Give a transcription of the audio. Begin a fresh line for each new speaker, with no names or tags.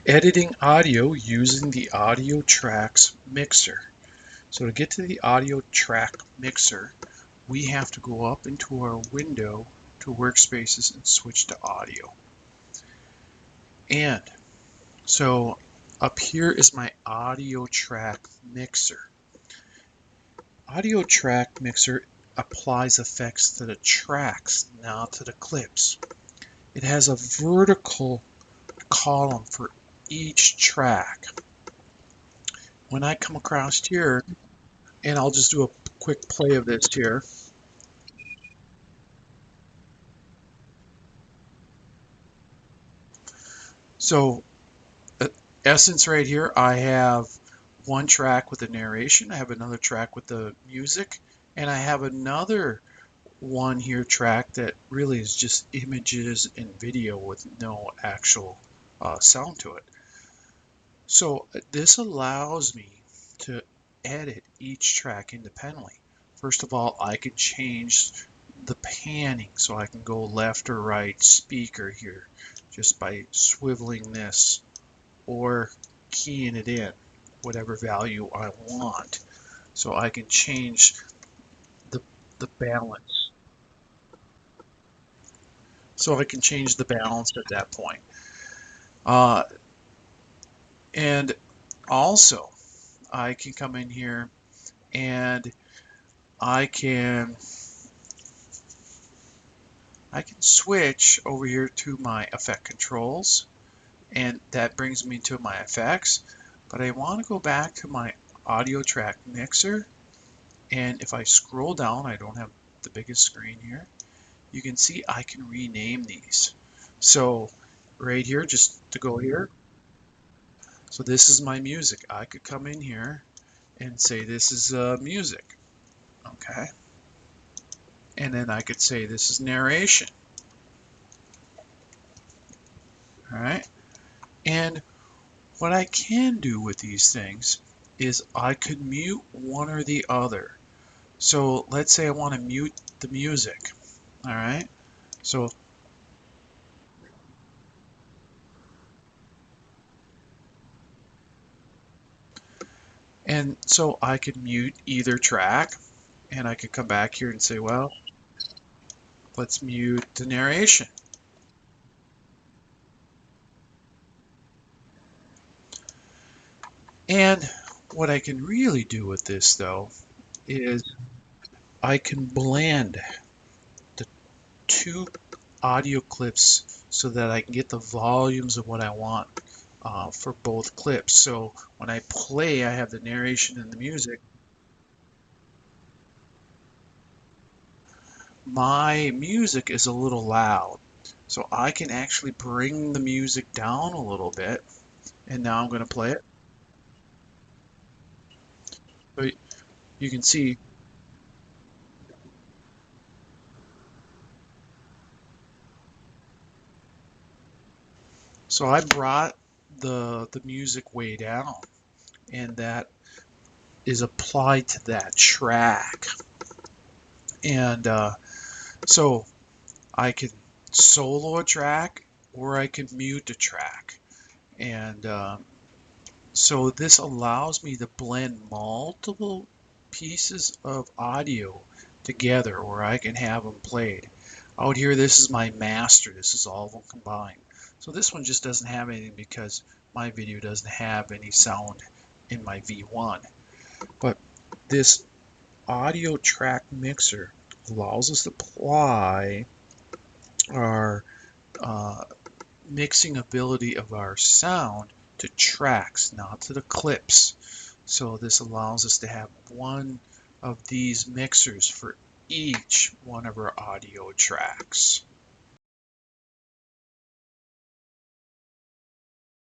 editing audio using the audio tracks mixer. So to get to the audio track mixer, we have to go up into our window to workspaces and switch to audio. And so up here is my audio track mixer. Audio track mixer applies effects to the tracks, not to the clips. It has a vertical column for each track. When I come across here, and I'll just do a quick play of this here. So, essence right here, I have one track with the narration, I have another track with the music, and I have another one here track that really is just images and video with no actual sound to it. So this allows me to edit each track independently. First of all, I can change the panning, so I can go left or right speaker here just by swiveling this or keying it in, whatever value I want. So I can change the balance. So I can change the balance at that point. And also, I can come in here and I can switch over here to my effect controls, and that brings me to my effects. But I want to go back to my audio track mixer, and if I scroll down, I don't have the biggest screen here, you can see I can rename these. So right here, just to go here, so this is my music. I could come in here and say this is music, okay? And then I could say this is narration, all right? And what I can do with these things is I could mute one or the other. So let's say I want to mute the music, all right? So, and so I could mute either track, and I could come back here and say, well, let's mute the narration. And what I can really do with this, though, is I can blend the two audio clips so that I can get the volumes of what I want for both clips. So when I play, I have the narration and the music. My music is a little loud, so I can actually bring the music down a little bit. And now I'm going to play it. So you can see. So I brought the music way down, and that is applied to that track. And so I can solo a track or I can mute a track. And so this allows me to blend multiple pieces of audio together, or I can have them played. Out here, this is my master. This is all of them combined. So this one just doesn't have anything because my video doesn't have any sound in my V1. But this audio track mixer allows us to apply our mixing ability of our sound to tracks, not to the clips. So this allows us to have one of these mixers for each one of our audio tracks.